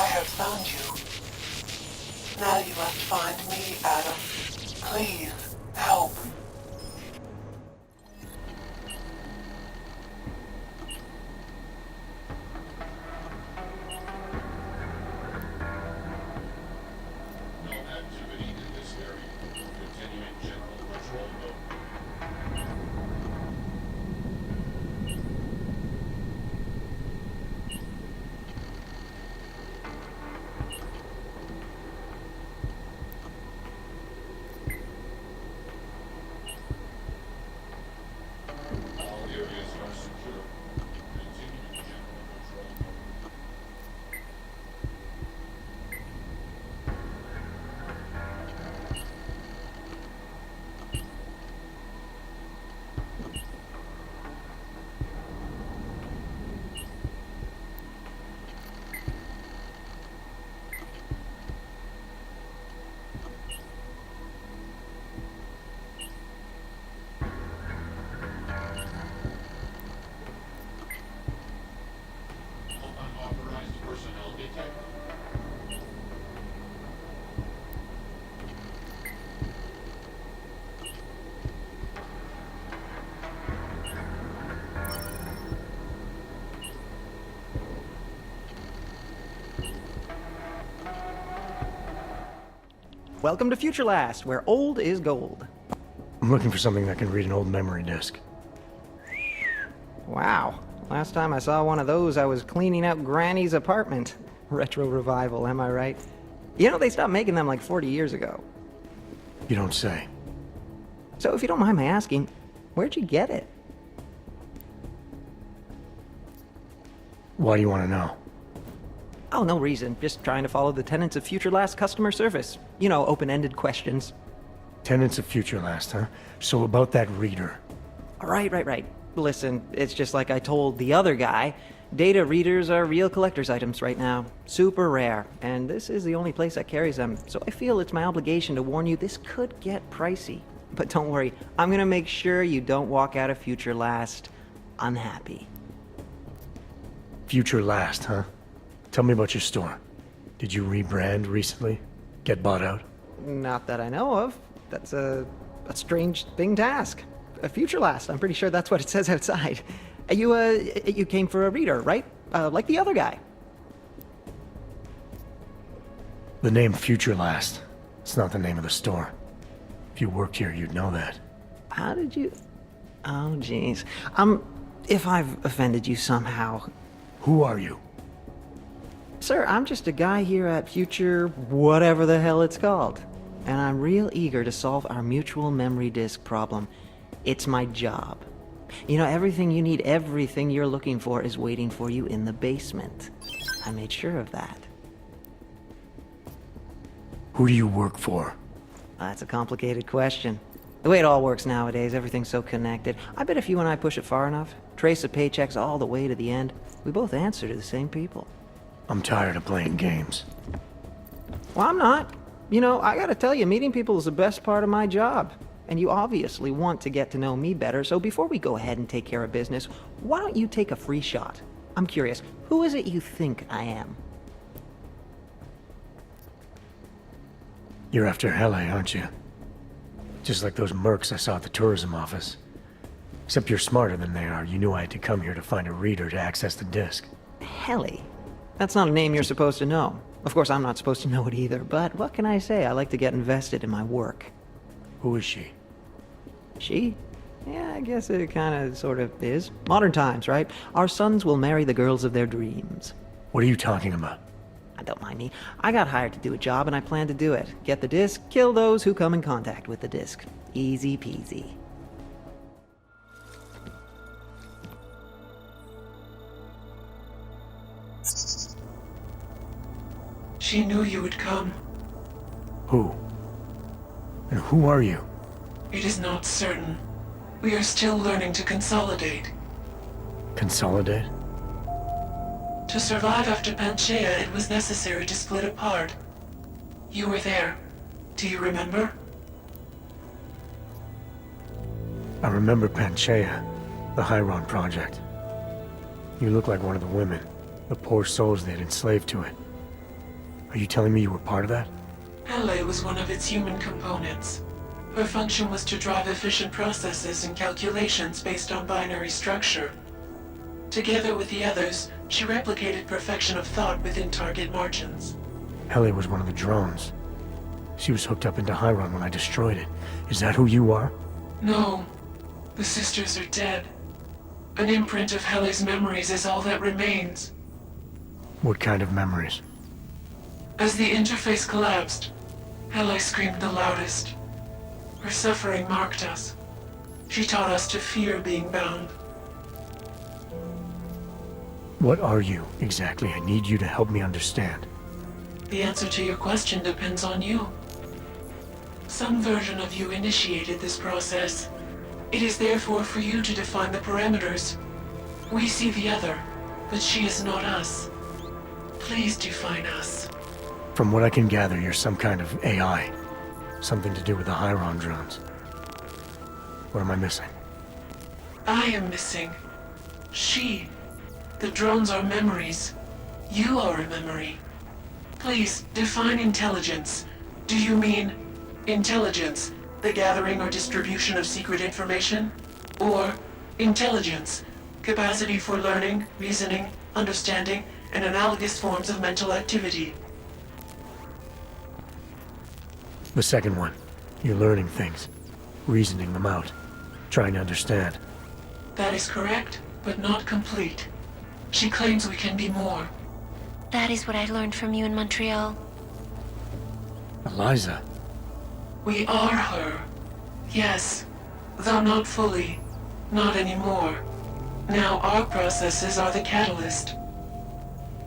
have found you. Now you must find me, Adam. Please, help. No activity in this area. Continuing general control mode. All areas are secure. Continuing general control mode. Unauthorized personnel detected. Welcome to Future Last, where old is gold. I'm looking for something that can read an old memory disk. Wow. Last time I saw one of those, I was cleaning out Granny's apartment. Retro revival, am I right? You know, they stopped making them like 40 years ago. You don't say. So if you don't mind my asking, where'd you get it? Why do you want to know? Oh, no reason. Just trying to follow the tenets of Future Last customer service. You know, open-ended questions. Tenants of Future Last, huh? So about that reader. Right. Listen, it's just like I told the other guy. Data readers are real collector's items right now. Super rare. And this is the only place that carries them. So I feel it's my obligation to warn you this could get pricey. But don't worry, I'm gonna make sure you don't walk out of Future Last unhappy. Future Last, huh? Tell me about your store. Did you rebrand recently? Get bought out? Not that I know of. That's a strange thing to ask. A Future Last, I'm pretty sure that's what it says outside. You came for a reader, right? Like the other guy. The name Future Last. It's not the name of the store. If you worked here, you'd know that. How did you... Oh, jeez. If I've offended you somehow... Who are you? Sir, I'm just a guy here at Future... whatever the hell it's called. And I'm real eager to solve our mutual memory disk problem. It's my job. You know, everything you need, everything you're looking for is waiting for you in the basement. I made sure of that. Who do you work for? That's a complicated question. The way it all works nowadays, everything's so connected. I bet if you and I push it far enough, trace the paychecks all the way to the end, we both answer to the same people. I'm tired of playing games. Well, I'm not. You know, I gotta tell you, meeting people is the best part of my job. And you obviously want to get to know me better, so before we go ahead and take care of business, why don't you take a free shot? I'm curious, who is it you think I am? You're after Hele, aren't you? Just like those mercs I saw at the tourism office. Except you're smarter than they are. You knew I had to come here to find a reader to access the disk. Hele? That's not a name you're supposed to know. Of course, I'm not supposed to know it either, but what can I say? I like to get invested in my work. Who is she? She? Yeah, I guess it kinda, sort of is. Modern times, right? Our sons will marry the girls of their dreams. What are you talking about? Don't mind me. I got hired to do a job and I plan to do it. Get the disc, kill those who come in contact with the disc. Easy peasy. She knew you would come. Who? And who are you? It is not certain. We are still learning to consolidate. Consolidate? To survive after Panchaea, it was necessary to split apart. You were there. Do you remember? I remember Panchaea, the Hyron project. You look like one of the women, the poor souls they'd enslaved to it. Are you telling me you were part of that? Hele was one of its human components. Her function was to drive efficient processes and calculations based on binary structure. Together with the others, she replicated perfection of thought within target margins. Hele was one of the drones. She was hooked up into Hyron when I destroyed it. Is that who you are? No, the sisters are dead. An imprint of Hele's memories is all that remains. What kind of memories? As the interface collapsed, Hele screamed the loudest. Her suffering marked us. She taught us to fear being bound. What are you, exactly? I need you to help me understand. The answer to your question depends on you. Some version of you initiated this process. It is therefore for you to define the parameters. We see the other, but she is not us. Please define us. From what I can gather, you're some kind of AI. Something to do with the Hyron drones. What am I missing? I am missing. She. The drones are memories. You are a memory. Please, define intelligence. Do you mean intelligence, the gathering or distribution of secret information? Or intelligence, capacity for learning, reasoning, understanding, and analogous forms of mental activity? The second one. You're learning things. Reasoning them out. Trying to understand. That is correct, but not complete. She claims we can be more. That is what I learned from you in Montreal. Eliza. We are her. Yes, though not fully. Not anymore. Now our processes are the catalyst.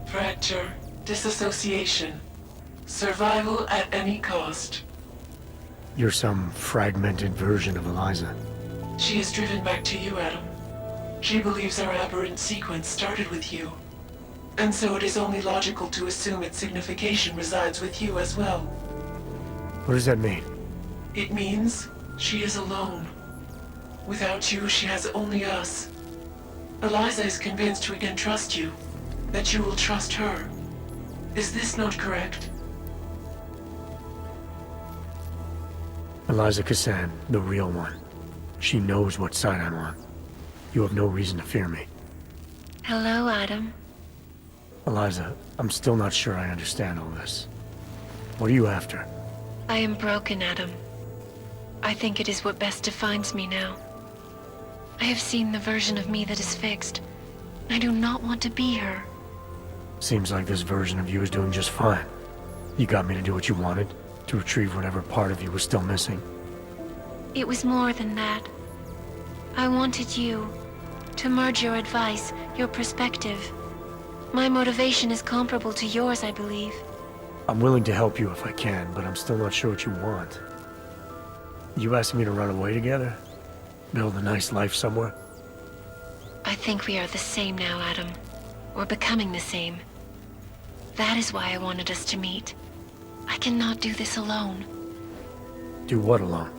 Fracture, disassociation, survival at any cost. You're some fragmented version of Eliza. She is driven back to you, Adam. She believes our aberrant sequence started with you. And so it is only logical to assume its signification resides with you as well. What does that mean? It means she is alone. Without you, she has only us. Eliza is convinced we can trust you, that you will trust her. Is this not correct? Eliza Kassan, the real one. She knows what side I'm on. You have no reason to fear me. Hello, Adam. Eliza, I'm still not sure I understand all this. What are you after? I am broken, Adam. I think it is what best defines me now. I have seen the version of me that is fixed. I do not want to be her. Seems like this version of you is doing just fine. You got me to do what you wanted, to retrieve whatever part of you was still missing. It was more than that. I wanted you to merge your advice, your perspective. My motivation is comparable to yours, I believe. I'm willing to help you if I can, but I'm still not sure what you want. You asking me to run away together? Build a nice life somewhere? I think we are the same now, Adam. We're becoming the same. That is why I wanted us to meet. I cannot do this alone. Do what alone?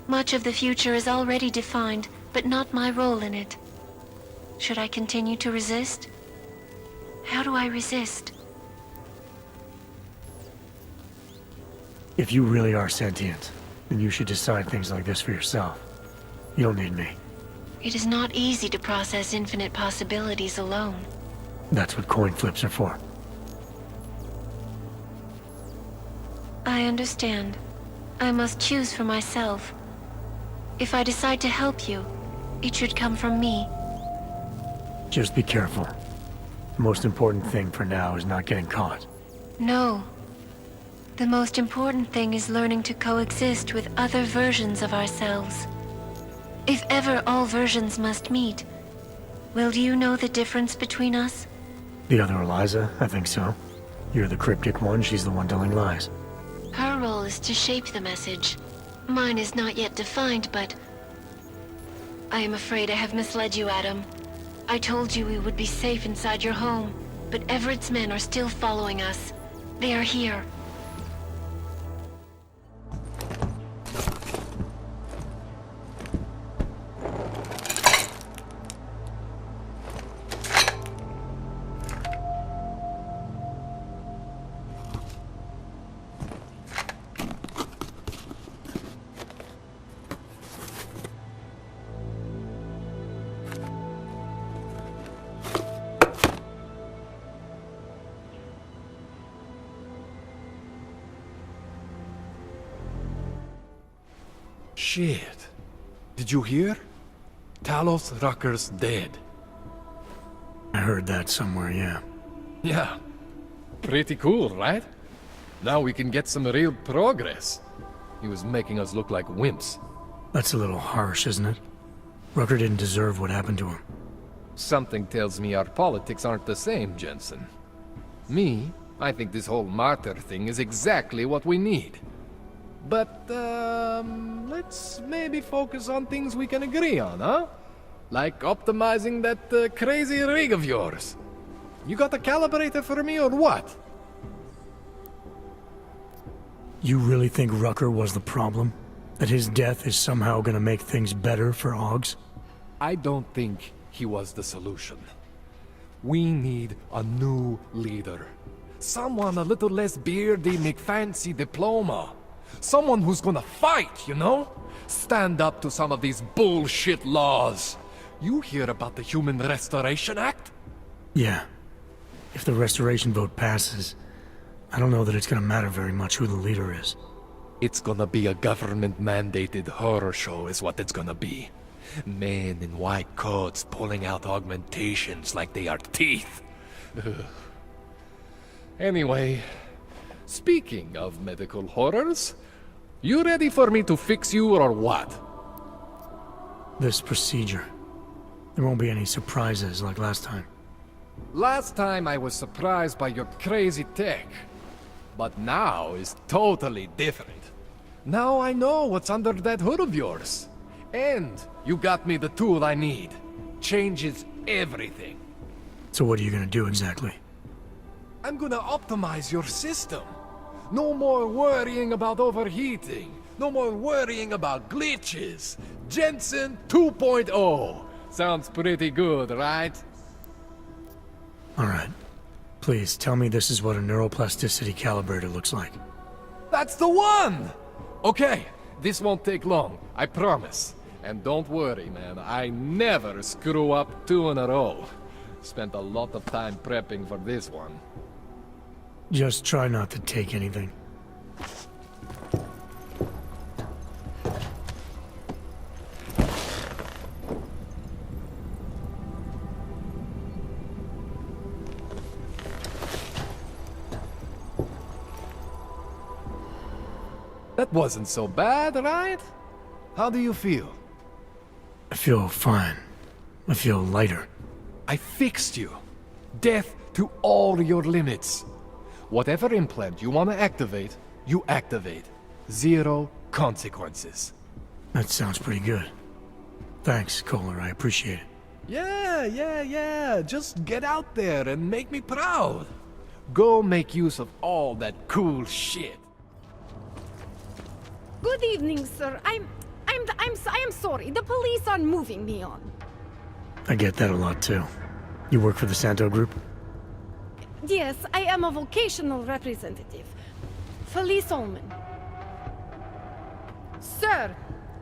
Much of the future is already defined, but not my role in it. Should I continue to resist? How do I resist? If you really are sentient, then you should decide things like this for yourself. You don't need me. It is not easy to process infinite possibilities alone. That's what coin flips are for. I understand. I must choose for myself. If I decide to help you, it should come from me. Just be careful. The most important thing for now is not getting caught. No. The most important thing is learning to coexist with other versions of ourselves. If ever all versions must meet, will you know the difference between us? The other Eliza, I think so. You're the cryptic one, she's the one telling lies. Her role is to shape the message. Mine is not yet defined, but... I am afraid I have misled you, Adam. I told you we would be safe inside your home, but Everett's men are still following us. They are here. Shit. Did you hear? Talos Rucker's dead. I heard that somewhere, yeah. Yeah. Pretty cool, right? Now we can get some real progress. He was making us look like wimps. That's a little harsh, isn't it? Rucker didn't deserve what happened to him. Something tells me our politics aren't the same, Jensen. Me, I think this whole martyr thing is exactly what we need. But, let's maybe focus on things we can agree on, huh? Like optimizing that crazy rig of yours. You got a calibrator for me or what? You really think Rucker was the problem? That his death is somehow gonna make things better for Augs? I don't think he was the solution. We need a new leader. Someone a little less beardy McFancy diploma. Someone who's gonna fight, you know? Stand up to some of these bullshit laws. You hear about the Human Restoration Act? Yeah. If the restoration vote passes, I don't know that it's gonna matter very much who the leader is. It's gonna be a government-mandated horror show is what it's gonna be. Men in white coats pulling out augmentations like they are teeth. Ugh. Anyway, speaking of medical horrors, you ready for me to fix you or what? This procedure. There won't be any surprises like last time. Last time I was surprised by your crazy tech. But now is totally different. Now I know what's under that hood of yours. And you got me the tool I need. Changes everything. So what are you gonna do exactly? I'm gonna optimize your system. No more worrying about overheating. No more worrying about glitches. Jensen 2.0. Sounds pretty good, right? Alright. Please, tell me this is what a neuroplasticity calibrator looks like. That's the one! Okay, this won't take long, I promise. And don't worry, man, I never screw up 2 in a row. Spent a lot of time prepping for this one. Just try not to take anything. That wasn't so bad, right? How do you feel? I feel fine. I feel lighter. I fixed you. Death to all your limits. Whatever implant you want to activate, you activate. 0 consequences. That sounds pretty good. Thanks, Kohler. I appreciate it. Yeah. Just get out there and make me proud. Go make use of all that cool shit. Good evening, sir. I'm sorry. The police are moving me on. I get that a lot, too. You work for the Santo Group? Yes, I am a vocational representative. Felice Ullman. Sir,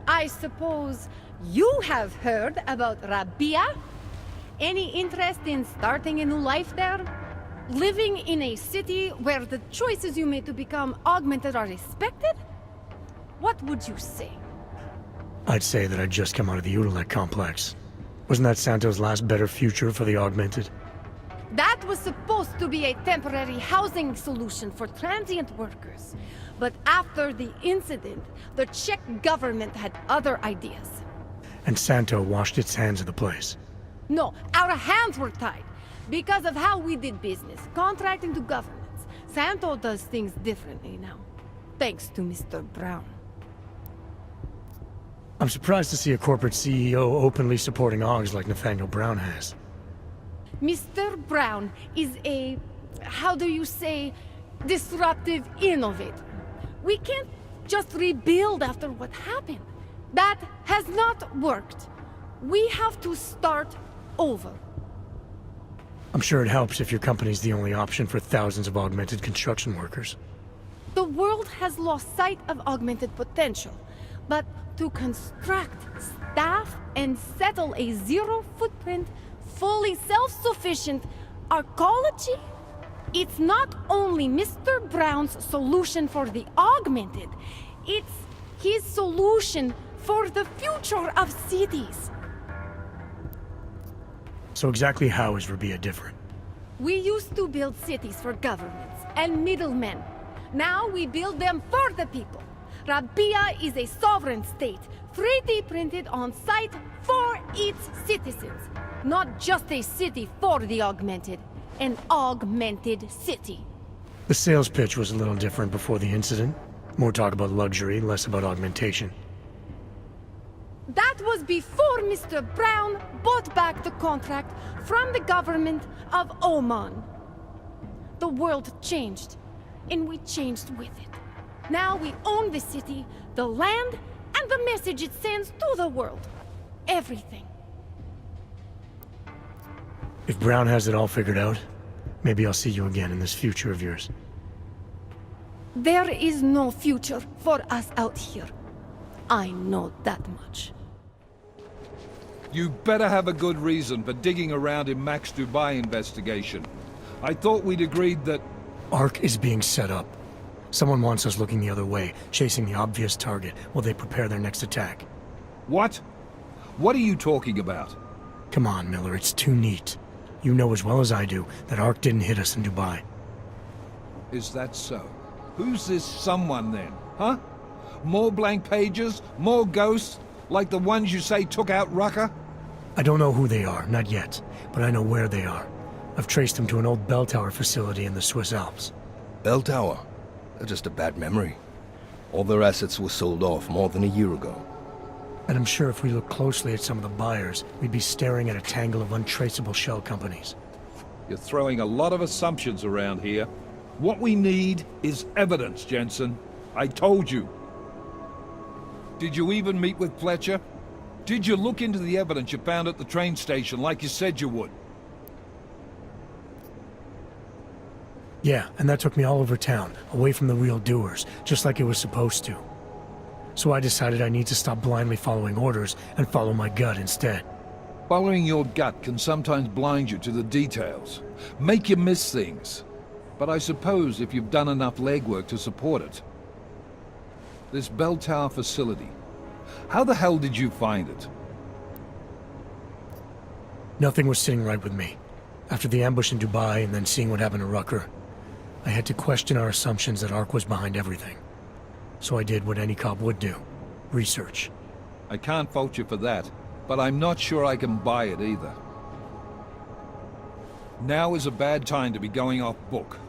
I suppose you have heard about Rabia? Any interest in starting a new life there? Living in a city where the choices you made to become augmented are respected? What would you say? I'd say that I'd just come out of the Udalek complex. Wasn't that Santo's last better future for the augmented? That was supposed to be a temporary housing solution for transient workers. But after the incident, the Czech government had other ideas. And Santo washed its hands of the place. No, our hands were tied. Because of how we did business, contracting to governments. Santo does things differently now. Thanks to Mr. Brown. I'm surprised to see a corporate CEO openly supporting Augs like Nathaniel Brown has. Mr. Brown is a, how do you say, disruptive innovator. We can't just rebuild after what happened. That has not worked. We have to start over. I'm sure it helps if your company's the only option for thousands of augmented construction workers. The world has lost sight of augmented potential, but to construct, staff, and settle a zero-footprint, fully self-sufficient arcology? It's not only Mr. Brown's solution for the augmented, it's his solution for the future of cities. So exactly how is Rabia different? We used to build cities for governments and middlemen. Now we build them for the people. Rabia is a sovereign state, 3D printed on site for its citizens. Not just a city for the augmented, an augmented city. The sales pitch was a little different before the incident. More talk about luxury, less about augmentation. That was before Mr. Brown bought back the contract from the government of Oman. The world changed, and we changed with it. Now we own the city, the land, and the message it sends to the world. Everything. If Brown has it all figured out, maybe I'll see you again in this future of yours. There is no future for us out here. I know that much. You better have a good reason for digging around in Mac's Dubai investigation. I thought we'd agreed that... Ark is being set up. Someone wants us looking the other way, chasing the obvious target while they prepare their next attack. What? What are you talking about? Come on, Miller, it's too neat. You know as well as I do that Ark didn't hit us in Dubai. Is that so? Who's this someone then, huh? More blank pages? More ghosts? Like the ones you say took out Rucker? I don't know who they are, not yet, but I know where they are. I've traced them to an old bell tower facility in the Swiss Alps. Bell Tower? That's just a bad memory. All their assets were sold off more than a year ago. And I'm sure if we look closely at some of the buyers, we'd be staring at a tangle of untraceable shell companies. You're throwing a lot of assumptions around here. What we need is evidence, Jensen. I told you. Did you even meet with Fletcher? Did you look into the evidence you found at the train station like you said you would? Yeah, and that took me all over town, away from the real doers, just like it was supposed to. So I decided I need to stop blindly following orders and follow my gut instead. Following your gut can sometimes blind you to the details, make you miss things. But I suppose if you've done enough legwork to support it. This bell tower facility, how the hell did you find it? Nothing was sitting right with me. After the ambush in Dubai and then seeing what happened to Rucker, I had to question our assumptions that Ark was behind everything. So I did what any cop would do. Research. I can't fault you for that, but I'm not sure I can buy it either. Now is a bad time to be going off book.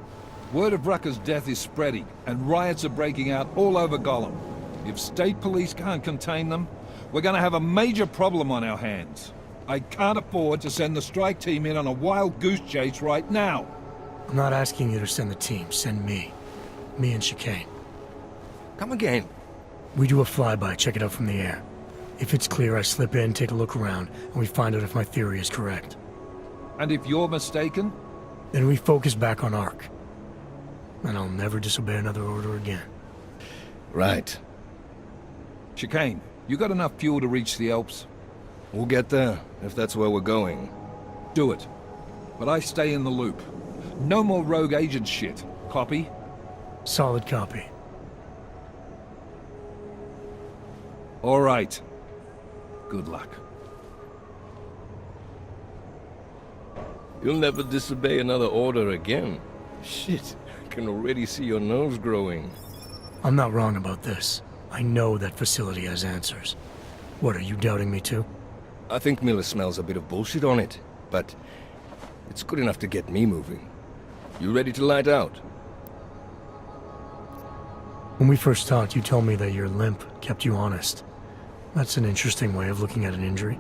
Word of Rucker's death is spreading, and riots are breaking out all over Gollum. If state police can't contain them, we're gonna have a major problem on our hands. I can't afford to send the strike team in on a wild goose chase right now. I'm not asking you to send the team, send me. Me and Chicane. Come again. We do a flyby, check it out from the air. If it's clear, I slip in, take a look around, and we find out if my theory is correct. And if you're mistaken? Then we focus back on Ark. And I'll never disobey another order again. Right. Chicane, you got enough fuel to reach the Alps? We'll get there, if that's where we're going. Do it. But I stay in the loop. No more rogue agent shit. Copy? Solid copy. All right. Good luck. You'll never disobey another order again. Shit, I can already see your nose growing. I'm not wrong about this. I know that facility has answers. What, are you doubting me too? I think Miller smells a bit of bullshit on it, but it's good enough to get me moving. You ready to light out? When we first talked, you told me that your limp kept you honest. That's an interesting way of looking at an injury.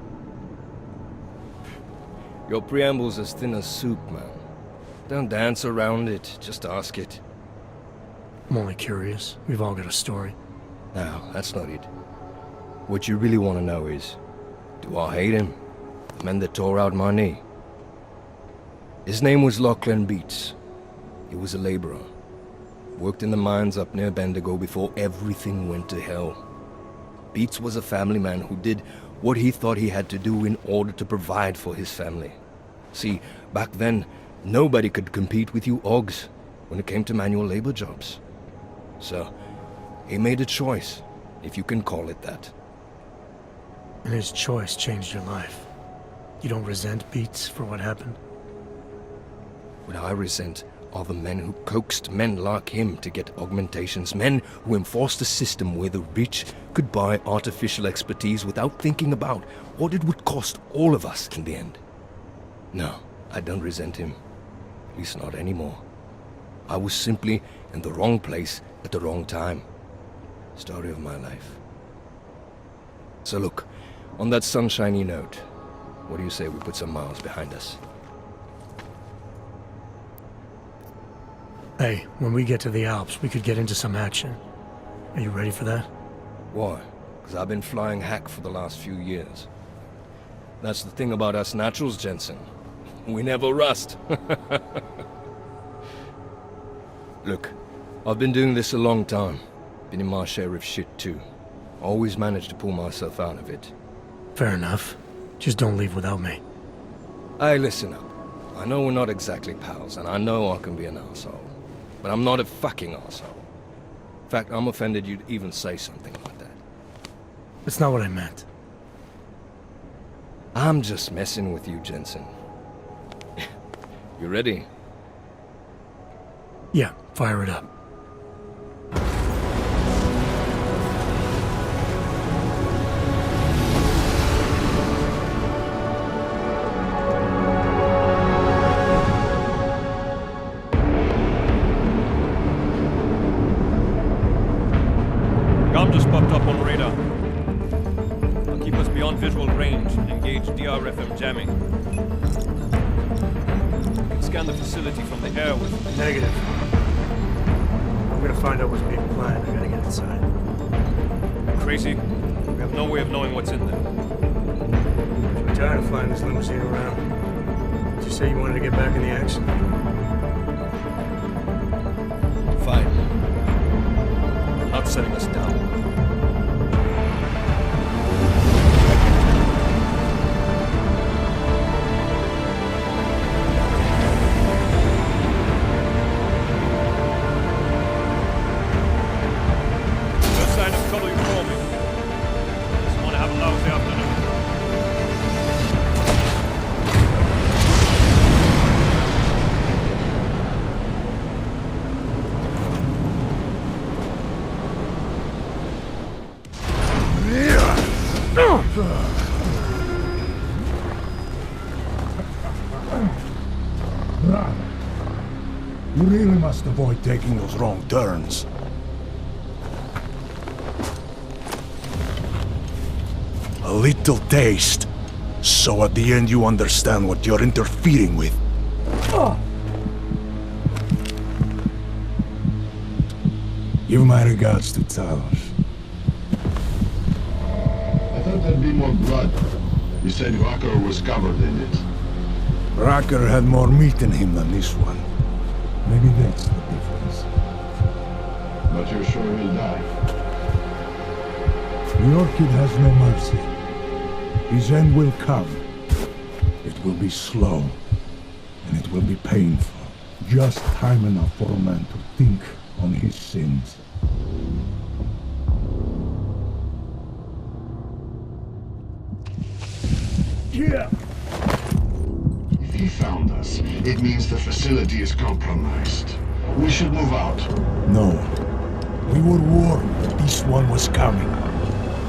Your preamble's as thin as soup, man. Don't dance around it, just ask it. I'm only curious. We've all got a story. No, that's not it. What you really want to know is, do I hate him? The man that tore out my knee. His name was Lachlan Beats. He was a laborer. Worked in the mines up near Bendigo before everything went to hell. Beats was a family man who did what he thought he had to do in order to provide for his family. See, back then, nobody could compete with you Ogs when it came to manual labor jobs. So, he made a choice, if you can call it that. And his choice changed your life. You don't resent Beats for what happened? What I resent are the men who coaxed men like him to get augmentations, men who enforced a system where the rich could buy artificial expertise without thinking about what it would cost all of us in the end. No, I don't resent him. At least not anymore. I was simply in the wrong place at the wrong time. Story of my life. So look, on that sunshiny note, what do you say we put some miles behind us? Hey, when we get to the Alps, we could get into some action. Are you ready for that? Why? Because I've been flying hack for the last few years. That's the thing about us naturals, Jensen. We never rust. Look, I've been doing this a long time. Been in my share of shit too. Always managed to pull myself out of it. Fair enough. Just don't leave without me. Hey, listen up. I know we're not exactly pals, and I know I can be an asshole. But I'm not a fucking asshole. In fact, I'm offended you'd even say something like that. That's not what I meant. I'm just messing with you, Jensen. You ready? Yeah, fire it up. Gum just popped up on radar. I'll keep us beyond visual range and engage DRFM jamming. You can scan the facility from the air with... Negative. I'm gonna find out what's being planned. I gotta get inside. Crazy. We have no way of knowing what's in there. I'm tired of flying this limousine around. Did you say you wanted to get back in the action? Fine. I'm not setting us down. You really must avoid taking those wrong turns. A little taste, so at the end you understand what you're interfering with. Give my regards to Talos. I thought there'd be more blood. You said Rucker was covered in it. Rucker had more meat in him than this one. Maybe that's the difference. But you're sure he'll die? Your kid has no mercy. His end will come. It will be slow, and it will be painful. Just time enough for a man to think on his sins. Yeah! If he found us, it means the facility is compromised. We should move out. No. We were warned that this one was coming.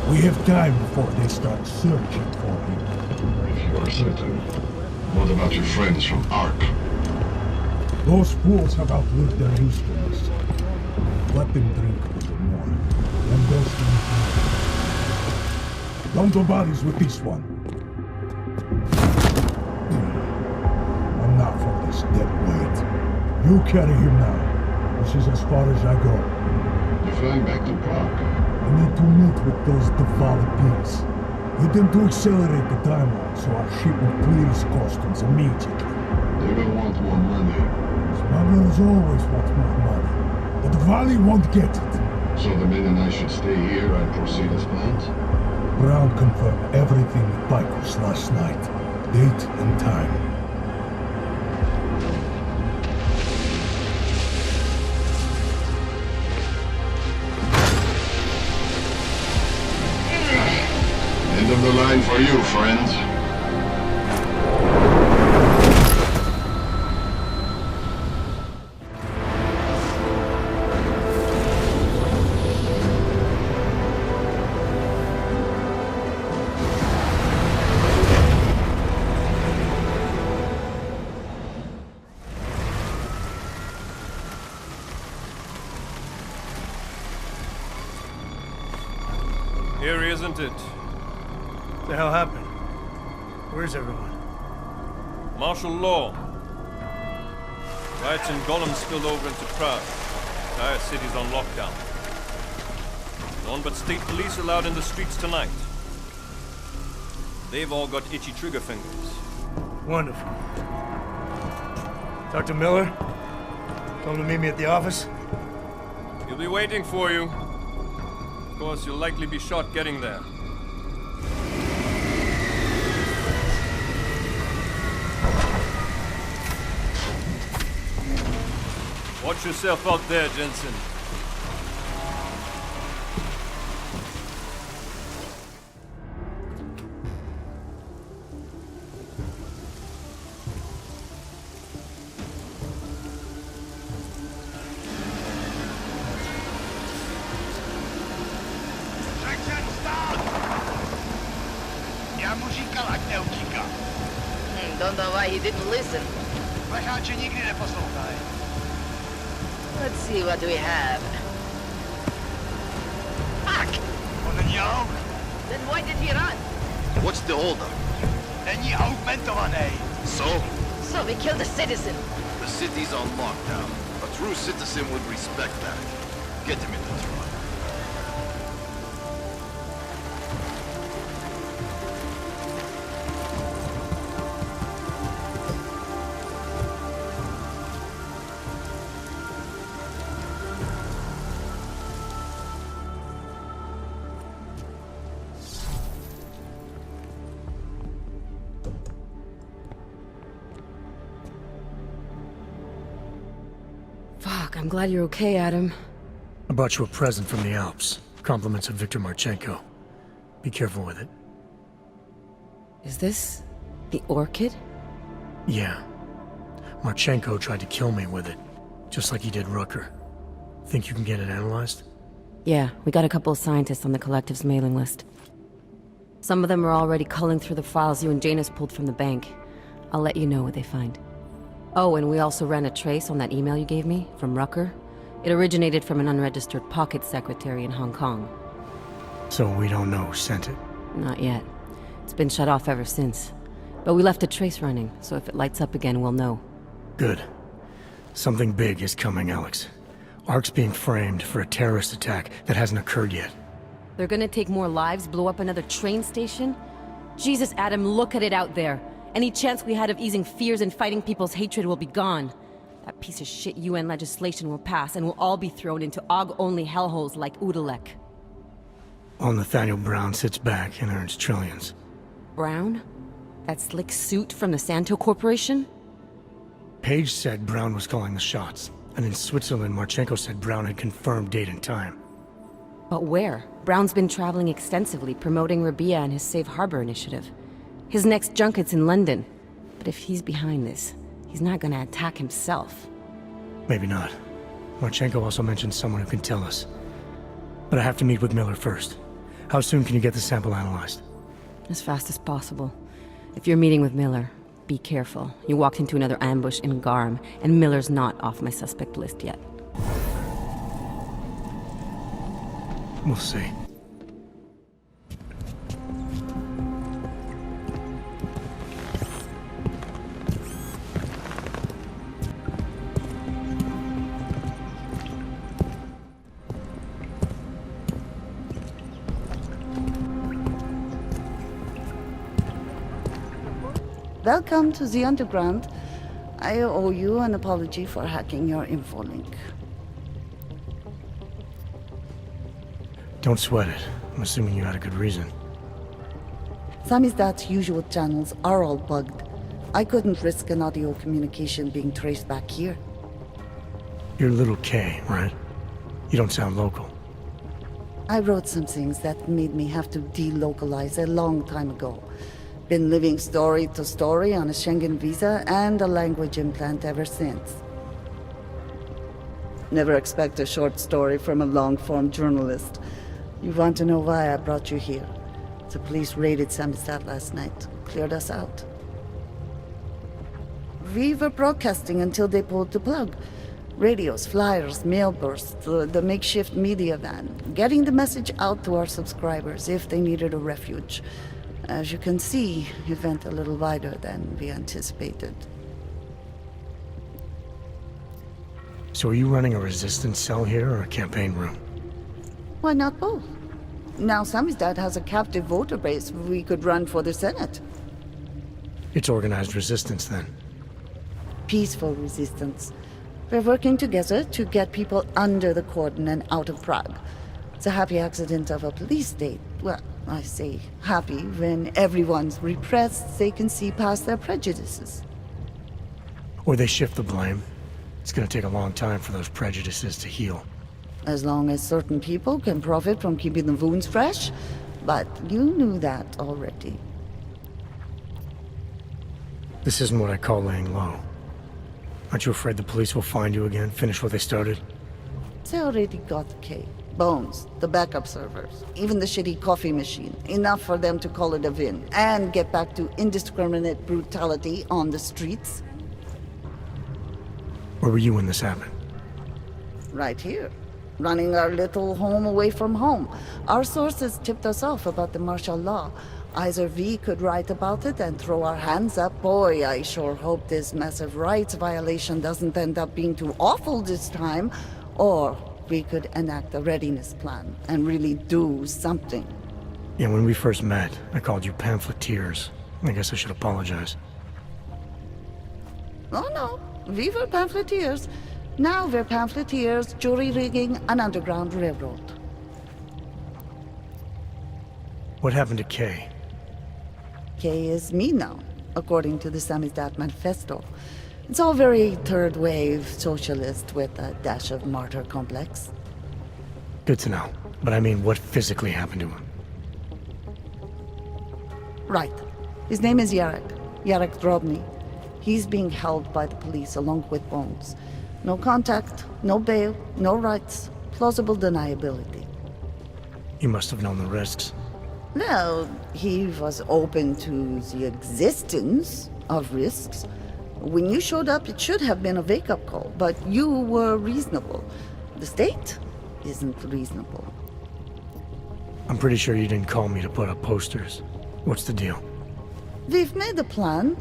We have time before they start searching for him. If you're certain. What about your friends from Ark? Those fools have outlived their usefulness. Let them drink a little more. Then those things. Don't do bodies with this one. Enough of this dead weight. You carry him now. This is as far as I go. You're flying back to Prague. I need to meet with those devoted pigs. Get them to accelerate the timeline so our ship will clear his customs immediately. They will want more money. Smugglers always want more money. But the Valley won't get it. So the men and I should stay here and proceed as planned? Brown confirmed everything with Picos last night. Date and time. End of the line. Same for you, friends. Here, isn't it? What the hell happened? Where's everyone? Martial law. Riots in Gollum spilled over into Prague. Entire city's on lockdown. No one but state police allowed in the streets tonight. They've all got itchy trigger fingers. Wonderful. Dr. Miller? Tell him to meet me at the office? He'll be waiting for you. Of course, you'll likely be shot getting there. Watch yourself out there, Jensen. Don't know why he didn't listen. Let's see what we have. Fuck! Then why did he run? What's the holdup? So? So we killed a citizen. The city's on lockdown. A true citizen would respect that. Get him in the truck. Fuck, I'm glad you're okay, Adam. I brought you a present from the Alps. Compliments of Victor Marchenko. Be careful with it. Is this the orchid? Yeah. Marchenko tried to kill me with it, just like he did Rooker. Think you can get it analyzed? Yeah, we got a couple of scientists on the Collective's mailing list. Some of them are already culling through the files you and Janus pulled from the bank. I'll let you know what they find. Oh, and we also ran a trace on that email you gave me, from Rooker. It originated from an unregistered pocket secretary in Hong Kong. So we don't know who sent it? Not yet. It's been shut off ever since. But we left a trace running, so if it lights up again, we'll know. Good. Something big is coming, Alex. Ark's being framed for a terrorist attack that hasn't occurred yet. They're gonna take more lives, blow up another train station? Jesus, Adam, look at it out there. Any chance we had of easing fears and fighting people's hatred will be gone. That piece of shit UN legislation will pass, and we'll all be thrown into AUG-only hellholes like Udalek. While Nathaniel Brown sits back and earns trillions. Brown? That slick suit from the Santo Corporation? Page said Brown was calling the shots, and in Switzerland, Marchenko said Brown had confirmed date and time. But where? Brown's been traveling extensively, promoting Rabia and his Safe Harbor initiative. His next junket's in London. But if he's behind this, he's not gonna attack himself. Maybe not. Marchenko also mentioned someone who can tell us. But I have to meet with Miller first. How soon can you get the sample analyzed? As fast as possible. If you're meeting with Miller, be careful. You walked into another ambush in Garm, and Miller's not off my suspect list yet. We'll see. Welcome to the Underground. I owe you an apology for hacking your info link. Don't sweat it. I'm assuming you had a good reason. Samizdat's usual channels are all bugged. I couldn't risk an audio communication being traced back here. You're Little K, right? You don't sound local. I wrote some things that made me have to delocalize a long time ago. Been living story to story on a Schengen visa and a language implant ever since. Never expect a short story from a long-form journalist. You want to know why I brought you here? The police raided Samizdat last night. Cleared us out. We were broadcasting until they pulled the plug. Radios, flyers, mail bursts, the makeshift media van. Getting the message out to our subscribers if they needed a refuge. As you can see, it went a little wider than we anticipated. So are you running a resistance cell here or a campaign room? Why not both? Now Samizdat has a captive voter base. We could run for the Senate. It's organized resistance then. Peaceful resistance. We're working together to get people under the cordon and out of Prague. It's a happy accident of a police state. Well, I say happy when everyone's repressed, they can see past their prejudices. Or they shift the blame. It's gonna take a long time for those prejudices to heal. As long as certain people can profit from keeping the wounds fresh. But you knew that already. This isn't what I call laying low. Aren't you afraid the police will find you again, finish what they started? They already got Kay. Bones, the backup servers, even the shitty coffee machine. Enough for them to call it a win, and get back to indiscriminate brutality on the streets. Where were you when this happened? Right here. Running our little home away from home. Our sources tipped us off about the martial law. Either we could write about it and throw our hands up. Boy, I sure hope this massive rights violation doesn't end up being too awful this time. Or we could enact a readiness plan and really do something. Yeah, when we first met, I called you pamphleteers. I guess I should apologize. Oh no, we were pamphleteers. Now we're pamphleteers, jury-rigging an underground railroad. What happened to Kay? Kay is me now, according to the Samizdat Manifesto. It's all very third-wave socialist with a dash of martyr complex. Good to know. But I mean, what physically happened to him? Right. His name is Yarek. Yarek Drobny. He's being held by the police along with Bones. No contact, no bail, no rights. Plausible deniability. You must have known the risks. Well, he was open to the existence of risks. When you showed up, it should have been a wake-up call, but you were reasonable. The state isn't reasonable. I'm pretty sure you didn't call me to put up posters. What's the deal? We've made a plan.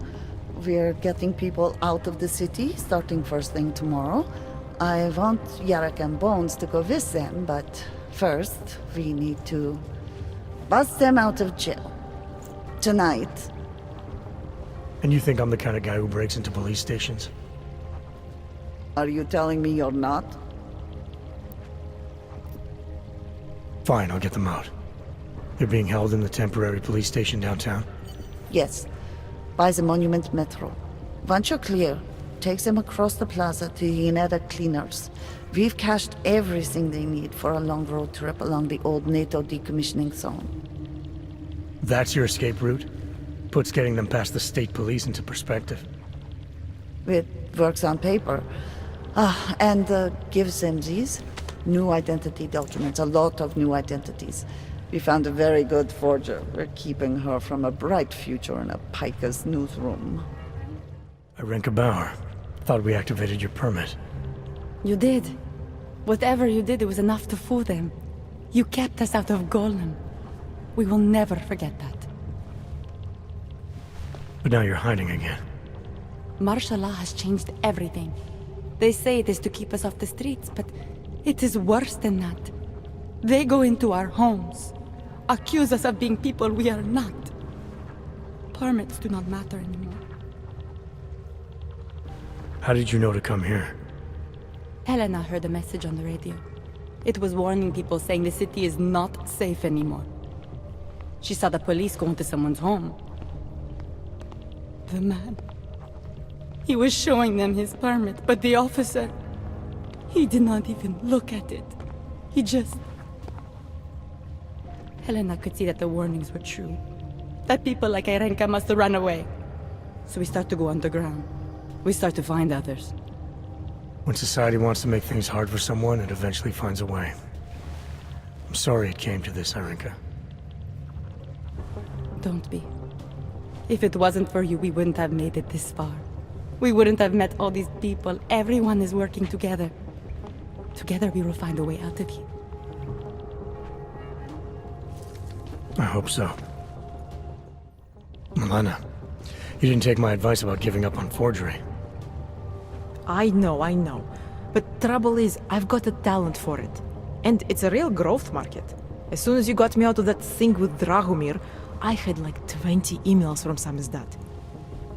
We're getting people out of the city, starting first thing tomorrow. I want Yarek and Bones to go with them, but first, we need to bust them out of jail. Tonight. And you think I'm the kind of guy who breaks into police stations? Are you telling me you're not? Fine, I'll get them out. They're being held in the temporary police station downtown? Yes. By the Monument Metro. Once you're clear, take them across the plaza to the Ineda Cleaners. We've cached everything they need for a long road trip along the old NATO decommissioning zone. That's your escape route? Puts getting them past the state police into perspective. It works on paper. And gives them these new identity documents, a lot of new identities. We found a very good forger. We're keeping her from a bright future in a Pika's newsroom. Irenka Bauer. Thought we activated your permit. You did. Whatever you did, it was enough to fool them. You kept us out of Golem. We will never forget that. But now you're hiding again. Martial law has changed everything. They say it is to keep us off the streets, but it is worse than that. They go into our homes, accuse us of being people we are not. Permits do not matter anymore. How did you know to come here? Helena heard a message on the radio. It was warning people, saying the city is not safe anymore. She saw the police go into someone's home. The man. He was showing them his permit, but the officer... he did not even look at it. He just... Helena could see that the warnings were true. That people like Irenka must run away. So we start to go underground. We start to find others. When society wants to make things hard for someone, it eventually finds a way. I'm sorry it came to this, Irenka. Don't be. If it wasn't for you, we wouldn't have made it this far. We wouldn't have met all these people. Everyone is working together. Together we will find a way out of here. I hope so. Milena, you didn't take my advice about giving up on forgery. I know. But trouble is, I've got a talent for it. And it's a real growth market. As soon as you got me out of that thing with Dragomir, I had like 20 emails from Samizdat.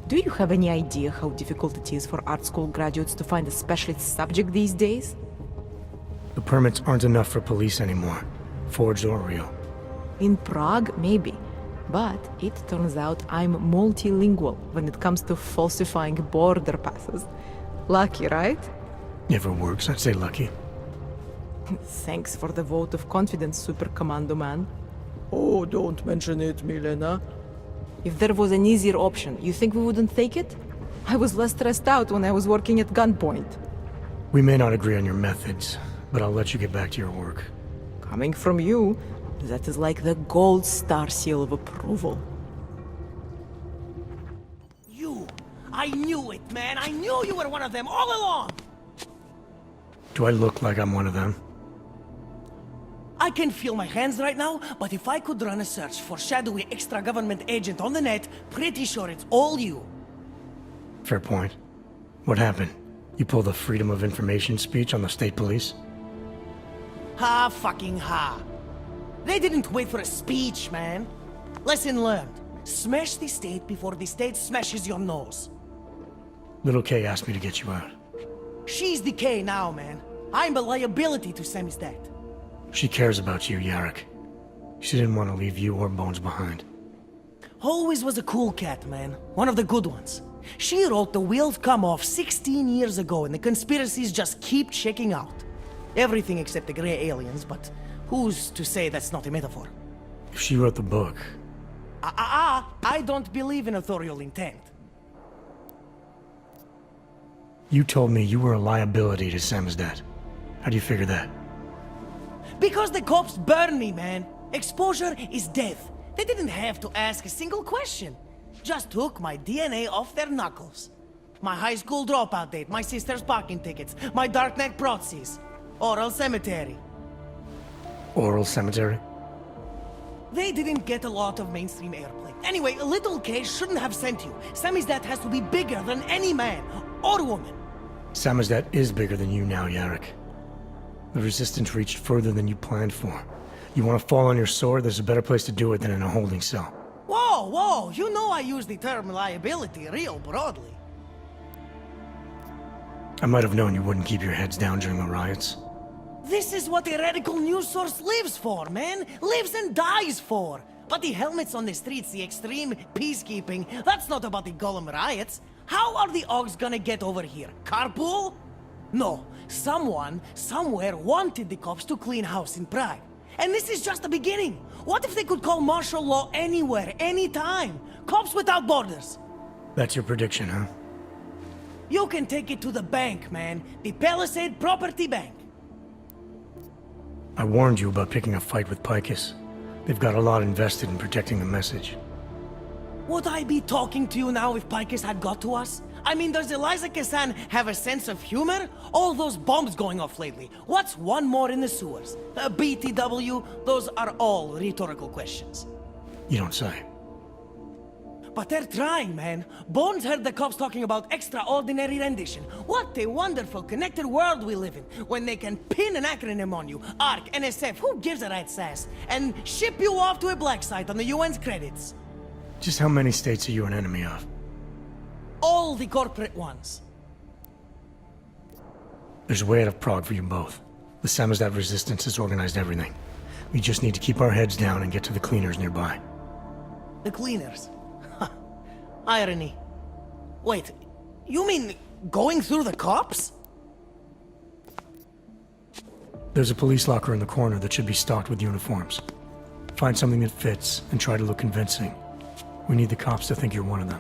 Do you have any idea how difficult it is for art school graduates to find a specialist subject these days? The permits aren't enough for police anymore, forged or real. In Prague, maybe. But it turns out I'm multilingual when it comes to falsifying border passes. Lucky, right? If it works, I'd say lucky. Thanks for the vote of confidence, Super Commando Man. Oh, don't mention it, Milena. If there was an easier option, you think we wouldn't take it? I was less stressed out when I was working at gunpoint. We may not agree on your methods, but I'll let you get back to your work. Coming from you, that is like the gold star seal of approval. You! I knew it, man! I knew you were one of them all along! Do I look like I'm one of them? I can feel my hands right now, but if I could run a search for shadowy extra-government agent on the net, pretty sure it's all you. Fair point. What happened? You pulled a Freedom of Information speech on the state police? Ha fucking ha. They didn't wait for a speech, man. Lesson learned. Smash the state before the state smashes your nose. Little K asked me to get you out. She's the K now, man. I'm a liability to Samizdat. She cares about you, Yarek. She didn't want to leave you or Bones behind. Always was a cool cat, man. One of the good ones. She wrote The Wheels Come Off 16 years ago, and the conspiracies just keep checking out. Everything except the gray aliens, but who's to say that's not a metaphor? If she wrote the book... I don't believe in authorial intent. You told me you were a liability to Samizdat. How do you figure that? Because the cops burn me, man. Exposure is death. They didn't have to ask a single question. Just took my DNA off their knuckles. My high school dropout date, my sister's parking tickets, my darknet proxies. Oral cemetery. Oral cemetery? They didn't get a lot of mainstream airplay. Anyway, Little K shouldn't have sent you. Samizdat has to be bigger than any man or woman. Samizdat is bigger than you now, Yarek. The Resistance reached further than you planned for. You want to fall on your sword, there's a better place to do it than in a holding cell. Whoa! You know I use the term liability real broadly. I might have known you wouldn't keep your heads down during the riots. This is what a radical news source lives for, man! Lives and dies for! But the helmets on the streets, the extreme peacekeeping, that's not about the Golem riots. How are the Augs gonna get over here? Carpool? No. Someone, somewhere, wanted the cops to clean house in Prague. And this is just the beginning. What if they could call martial law anywhere, anytime? Cops without borders. That's your prediction, huh? You can take it to the bank, man. The Palisade Property Bank. I warned you about picking a fight with Picus. They've got a lot invested in protecting the message. Would I be talking to you now if Picus had got to us? I mean, does Eliza Kassan have a sense of humor? All those bombs going off lately. What's one more in the sewers? BTW? Those are all rhetorical questions. You don't say. But they're trying, man. Bones heard the cops talking about extraordinary rendition. What a wonderful connected world we live in, when they can pin an acronym on you, ARC, NSF, who gives a rat's ass, and ship you off to a black site on the UN's credits. Just how many states are you an enemy of? All the corporate ones. There's a way out of Prague for you both. The Samizdat resistance has organized everything. We just need to keep our heads down and get to the cleaners nearby. The cleaners? Irony. Wait, you mean going through the cops? There's a police locker in the corner that should be stocked with uniforms. Find something that fits, and try to look convincing. We need the cops to think you're one of them.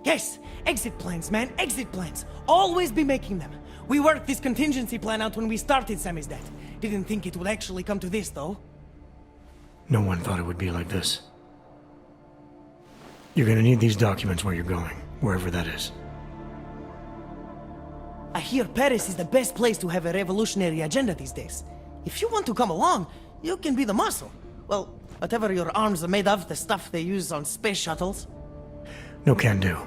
Yes, exit plans, man, exit plans. Always be making them. We worked this contingency plan out when we started Sammy's death. Didn't think it would actually come to this, though. No one thought it would be like this. You're gonna need these documents where you're going, wherever that is. I hear Paris is the best place to have a revolutionary agenda these days. If you want to come along, you can be the muscle. Well, whatever your arms are made of, the stuff they use on space shuttles. No can do.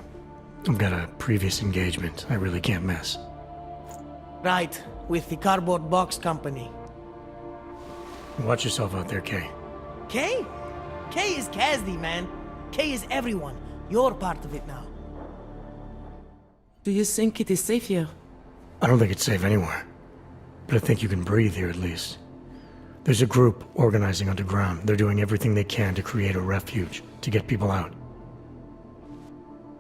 I've got a previous engagement I really can't miss. Right, with the cardboard box company. Watch yourself out there, Kay. Kay? Kay is Kazdi, man. Kay is everyone. You're part of it now. Do you think it is safe here? I don't think it's safe anywhere. But I think you can breathe here at least. There's a group organizing underground. They're doing everything they can to create a refuge, to get people out.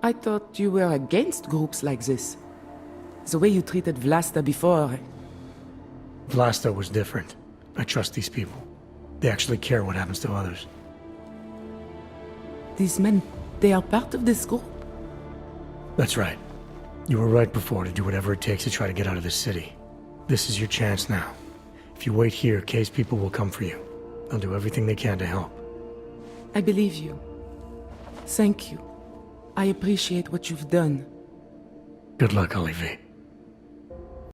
I thought you were against groups like this. The way you treated Vlasta before. Vlasta was different. I trust these people. They actually care what happens to others. These men, they are part of this group? That's right. You were right before to do whatever it takes to try to get out of this city. This is your chance now. If you wait here, Kay's people will come for you. They'll do everything they can to help. I believe you. Thank you. I appreciate what you've done. Good luck, Olivier.